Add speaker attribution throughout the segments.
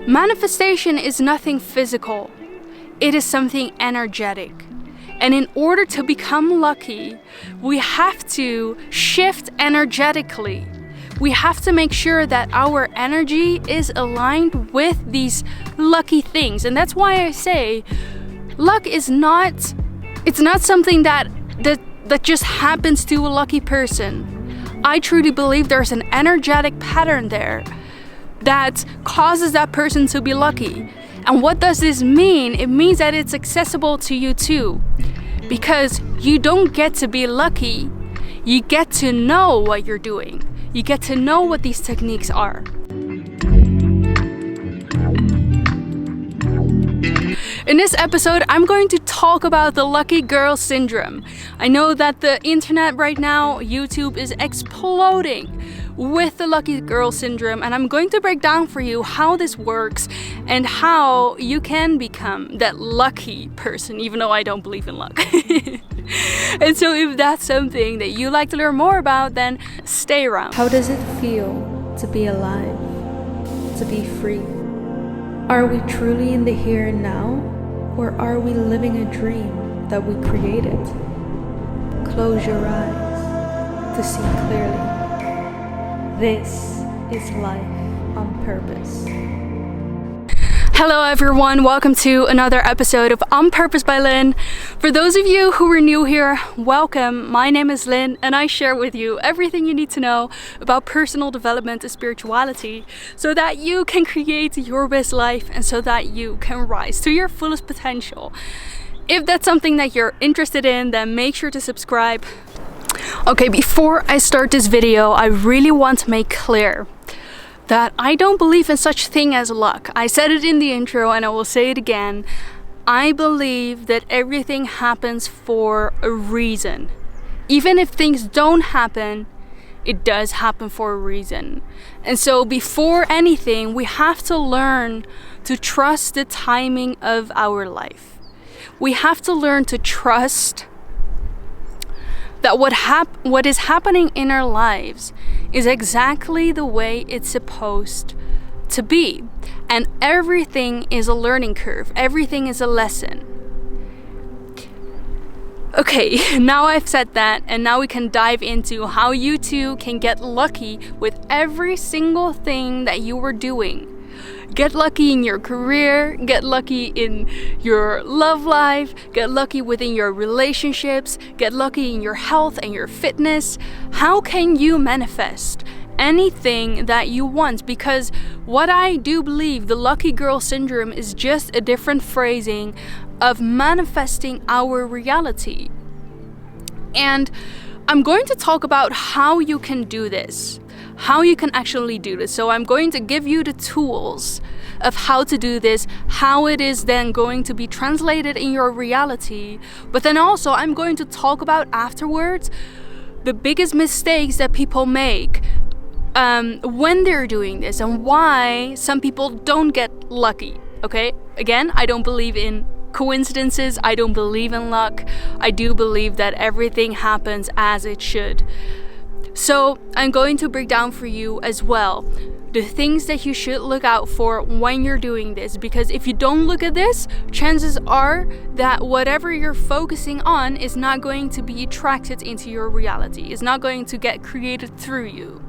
Speaker 1: Manifestation is nothing physical. It is something energetic. And in order to become lucky, we have to shift energetically. We have to make sure that our energy is aligned with these lucky things. And that's why I say luck is not something that just happens to a lucky person. I truly believe there's an energetic pattern there that causes that person to be lucky. And what does this mean? It means that it's accessible to you too. Because you don't get to be lucky, you get to know what you're doing. You get to know what these techniques are. In this episode, I'm going to talk about the lucky girl syndrome. I know that the internet right now, YouTube is exploding with the lucky girl syndrome, and I'm going to break down for you how this works and how you can become that lucky person, even though I don't believe in luck. And so if that's something that you like to learn more about, then stay around.
Speaker 2: How does it feel to be alive, to be free? Are we truly in the here and now, or are we living a dream that we created? Close your eyes to see clearly. This is life on purpose.
Speaker 1: Hello everyone, welcome to another episode of On Purpose by Lynn. For those of you who are new here, welcome. My name is Lynn and I share with you everything you need to know about personal development and spirituality so that you can create your best life and so that you can rise to your fullest potential. If that's something that you're interested in, then make sure to subscribe. Okay, before I start this video, I really want to make clear that I don't believe in such thing as luck. I said it in the intro and I will say it again. I believe that everything happens for a reason. Even if things don't happen, it does happen for a reason. And so before anything, we have to learn to trust the timing of our life. We have to learn to trust that what is happening in our lives is exactly the way it's supposed to be. And everything is a learning curve. Everything is a lesson. Okay, now I've said that, and now we can dive into how you too can get lucky with every single thing that you were doing. Get lucky in your career, get lucky in your love life, get lucky within your relationships, get lucky in your health and your fitness. How can you manifest anything that you want? Because what I do believe, the lucky girl syndrome is just a different phrasing of manifesting our reality. And I'm going to talk about how you can do this. How you can actually do this. So I'm going to give you the tools of how to do this, how it is then going to be translated in your reality. But then also I'm going to talk about afterwards the biggest mistakes that people make when they're doing this and why some people don't get lucky. Okay, again, I don't believe in coincidences. I don't believe in luck. I do believe that everything happens as it should. So I'm going to break down for you as well the things that you should look out for when you're doing this, because if you don't look at this, chances are that whatever you're focusing on is not going to be attracted into your reality. It's not going to get created through you.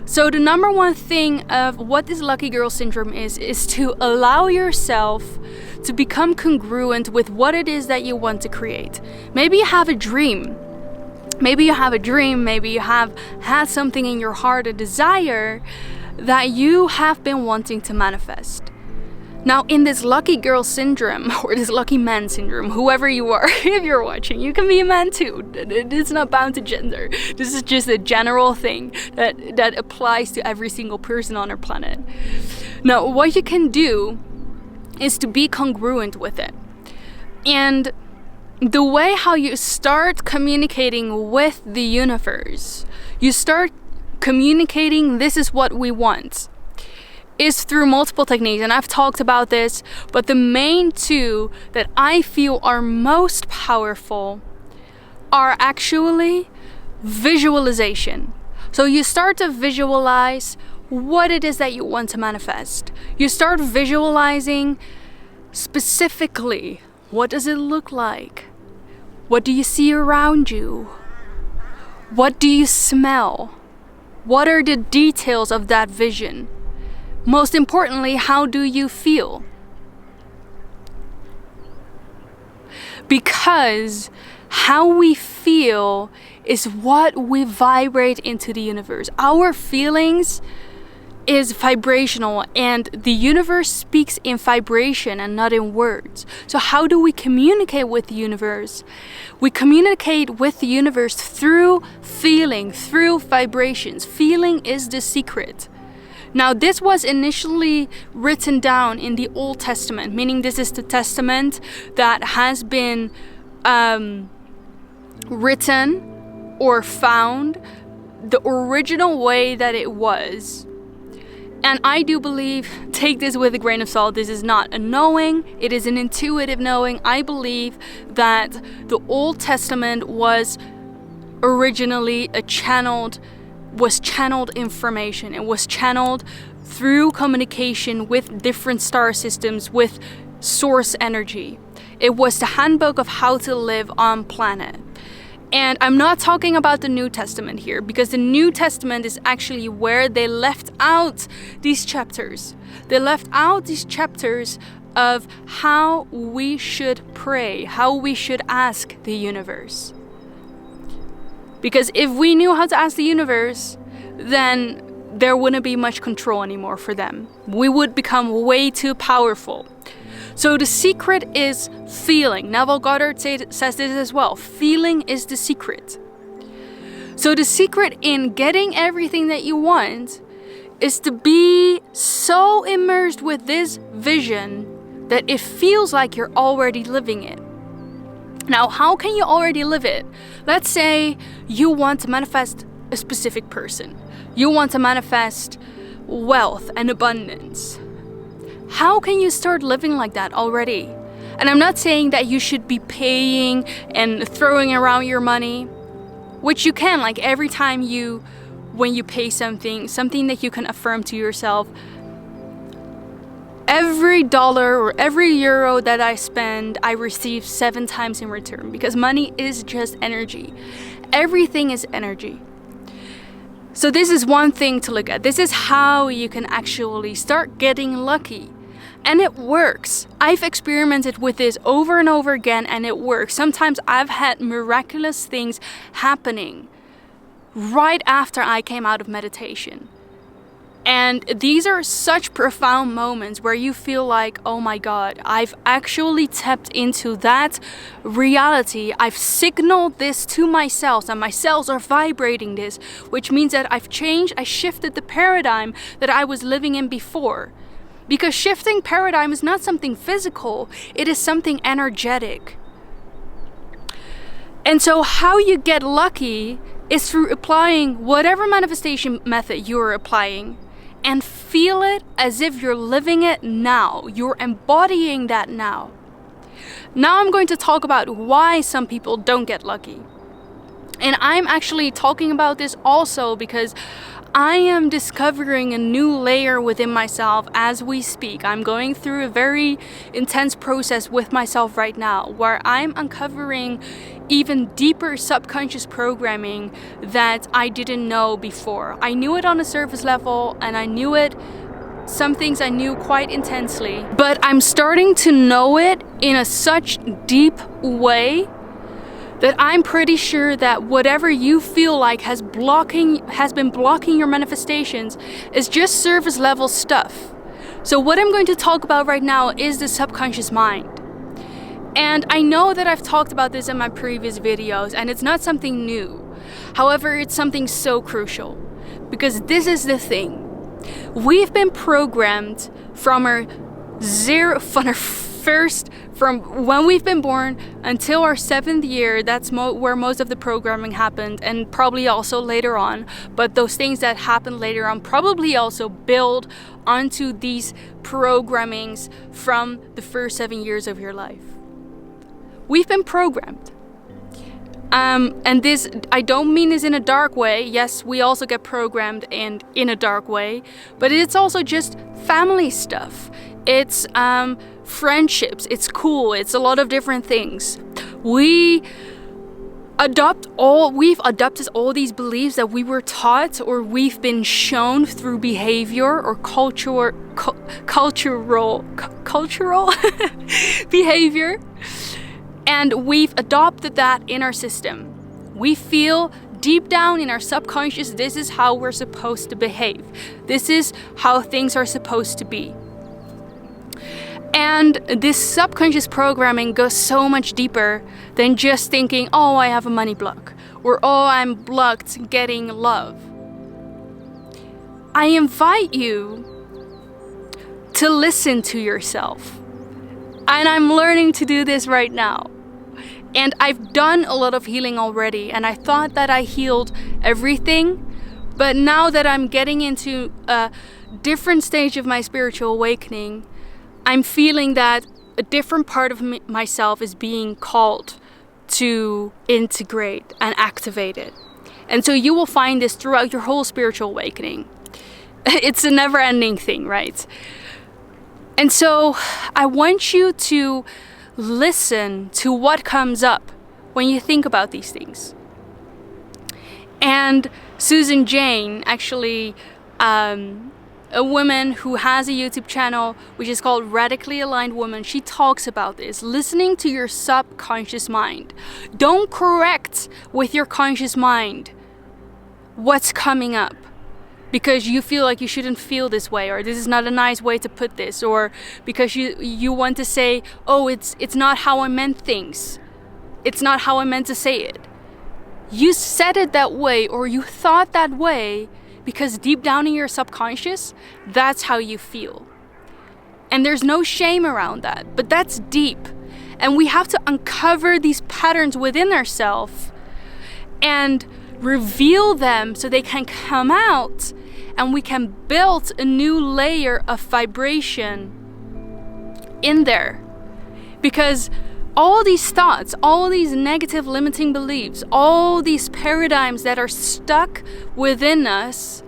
Speaker 1: So the number one thing of what this lucky girl syndrome is to allow yourself to become congruent with what it is that you want to create. Maybe you have a dream. Maybe you have a dream, maybe you have had something in your heart, a desire that you have been wanting to manifest. Now, in this lucky girl syndrome, or this lucky man syndrome, whoever you are, if you're watching, you can be a man too. It's not bound to gender. This is just a general thing that applies to every single person on our planet. Now, what you can do is to be congruent with it. And the way how you start communicating with the universe, you start communicating this is what we want, is through multiple techniques. And I've talked about this, but the main two that I feel are most powerful are actually visualization. So you start to visualize what it is that you want to manifest. You start visualizing specifically, what does it look like? What do you see around you? What do you smell? What are the details of that vision? Most importantly, how do you feel? Because how we feel is what we vibrate into the universe. Our feelings is vibrational, and the universe speaks in vibration and not in words. So how do we communicate with the universe? We communicate with the universe through feeling, through vibrations. Feeling is the secret. Now, this was initially written down in the Old Testament, meaning this is the testament that has been written or found the original way that it was. And I do believe, take this with a grain of salt, this is not a knowing, it is an intuitive knowing. I believe that the Old Testament was originally channeled information. It was channeled through communication with different star systems, with source energy. It was the handbook of how to live on planet. And I'm not talking about the New Testament here, because the New Testament is actually where they left out these chapters. They left out these chapters of how we should pray, how we should ask the universe. Because if we knew how to ask the universe, then there wouldn't be much control anymore for them. We would become way too powerful. So the secret is feeling. Neville Goddard says this as well. Feeling is the secret. So the secret in getting everything that you want is to be so immersed with this vision that it feels like you're already living it. Now, how can you already live it? Let's say you want to manifest a specific person. You want to manifest wealth and abundance. How can you start living like that already? And I'm not saying that you should be paying and throwing around your money, which you can, like every time when you pay something that you can affirm to yourself, every dollar or every euro that I spend, I receive 7 times in return, because money is just energy. Everything is energy. So this is one thing to look at. This is how you can actually start getting lucky. And it works. I've experimented with this over and over again, and it works. Sometimes I've had miraculous things happening right after I came out of meditation. And these are such profound moments where you feel like, oh my God, I've actually tapped into that reality. I've signaled this to my cells, and my cells are vibrating this, which means that I've changed, I shifted the paradigm that I was living in before. Because shifting paradigm is not something physical, it is something energetic. And so how you get lucky is through applying whatever manifestation method you're applying, and feel it as if you're living it now. You're embodying that now. Now I'm going to talk about why some people don't get lucky. And I'm actually talking about this also because I am discovering a new layer within myself as we speak. I'm going through a very intense process with myself right now, where I'm uncovering even deeper subconscious programming that I didn't know before. I knew it on a surface level, and I knew it, some things I knew quite intensely, but I'm starting to know it in a such deep way that I'm pretty sure that whatever you feel like has been blocking your manifestations is just surface level stuff. So what I'm going to talk about right now is the subconscious mind. And I know that I've talked about this in my previous videos, and it's not something new. However, it's something so crucial, because this is the thing. We've been programmed from from when we've been born until our 7th year. That's where most of the programming happened, and probably also later on. But those things that happen later on probably also build onto these programmings from the first 7 years of your life. We've been programmed. And this, I don't mean this in a dark way. Yes, we also get programmed and in a dark way, but it's also just family stuff. It's friendships. It's cool. It's a lot of different things. We've adopted all these beliefs that we were taught or we've been shown through behavior or cultural behavior. And we've adopted that in our system. We feel deep down in our subconscious, this is how we're supposed to behave. This is how things are supposed to be. And this subconscious programming goes so much deeper than just thinking, oh, I have a money block, or oh, I'm blocked getting love. I invite you to listen to yourself. And I'm learning to do this right now. And I've done a lot of healing already, and I thought that I healed everything. But now that I'm getting into a different stage of my spiritual awakening, I'm feeling that a different part of myself is being called to integrate and activate it. And so you will find this throughout your whole spiritual awakening. It's a never-ending thing, right? And so I want you to listen to what comes up when you think about these things. And Susan Jane, actually, a woman who has a YouTube channel which is called Radically Aligned Woman, she talks about this, listening to your subconscious mind. Don't correct with your conscious mind what's coming up because you feel like you shouldn't feel this way, or this is not a nice way to put this, or because you want to say, oh, it's not how I meant things. It's not how I meant to say it. You said it that way, or you thought that way, because deep down in your subconscious, that's how you feel. And there's no shame around that, but that's deep. And we have to uncover these patterns within ourselves and reveal them so they can come out and we can build a new layer of vibration in there. Because all these thoughts, all these negative limiting beliefs, all these paradigms that are stuck within us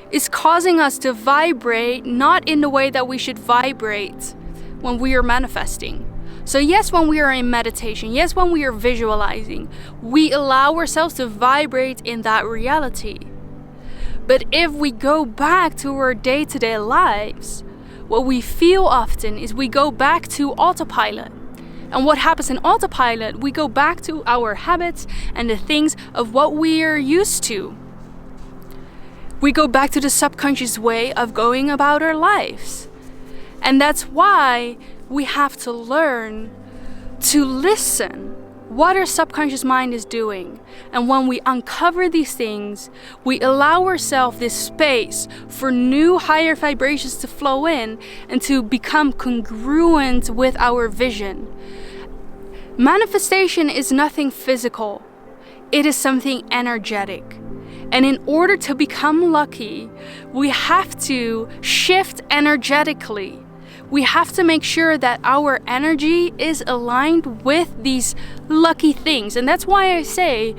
Speaker 1: is causing us to vibrate not in the way that we should vibrate when we are manifesting. So yes, when we are in meditation, yes, when we are visualizing, we allow ourselves to vibrate in that reality. But if we go back to our day-to-day lives, what we feel often is we go back to autopilot. And what happens in autopilot, we go back to our habits and the things of what we are used to. We go back to the subconscious way of going about our lives. And that's why we have to learn to listen what our subconscious mind is doing. And when we uncover these things, we allow ourselves this space for new higher vibrations to flow in and to become congruent with our vision. Manifestation is nothing physical. It is something energetic. And in order to become lucky, we have to shift energetically. We have to make sure that our energy is aligned with these lucky things. And that's why I say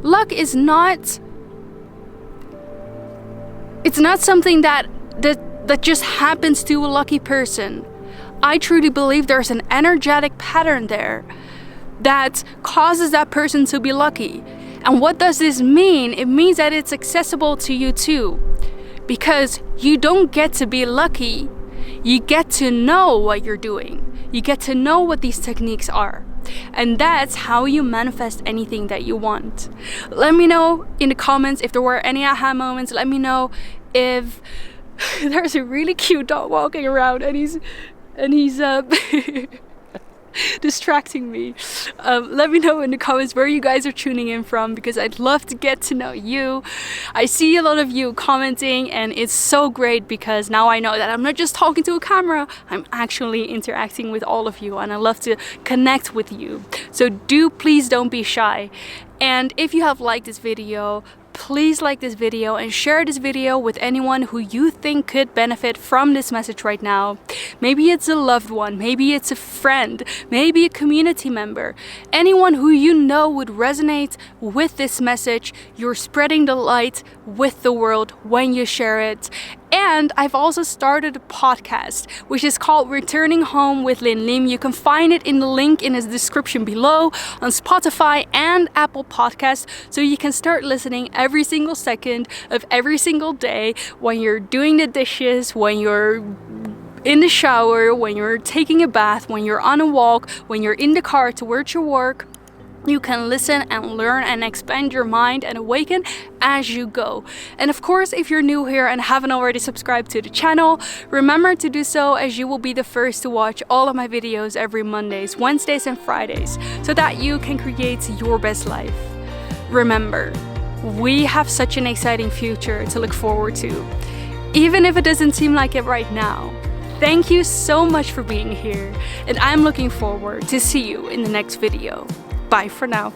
Speaker 1: luck is not, it's not something that just happens to a lucky person. I truly believe there's an energetic pattern there that causes that person to be lucky. And what does this mean? It means that it's accessible to you too. Because you don't get to be lucky. You get to know what you're doing. You get to know what these techniques are. And that's how you manifest anything that you want. Let me know in the comments if there were any aha moments. Let me know if there's a really cute dog walking around and he's distracting me. Let me know in the comments where you guys are tuning in from, because I'd love to get to know you. I see a lot of you commenting and it's so great because now I know that I'm not just talking to a camera, I'm actually interacting with all of you and I love to connect with you. So please don't be shy. And if you have liked this video, please like this video and share this video with anyone who you think could benefit from this message right now. Maybe it's a loved one, maybe it's a friend, maybe a community member, anyone who you know would resonate with this message. You're spreading the light with the world when you share it. And I've also started a podcast, which is called Returning Home with Lin Lim. You can find it in the link in the description below on Spotify and Apple Podcasts, so you can start listening every single second of every single day when you're doing the dishes, when you're in the shower, when you're taking a bath, when you're on a walk, when you're in the car towards your work. You can listen and learn and expand your mind and awaken as you go. And of course, if you're new here and haven't already subscribed to the channel, remember to do so, as you will be the first to watch all of my videos every Mondays, Wednesdays and Fridays, so that you can create your best life. Remember, we have such an exciting future to look forward to, even if it doesn't seem like it right now. Thank you so much for being here, and I'm looking forward to see you in the next video. Bye for now.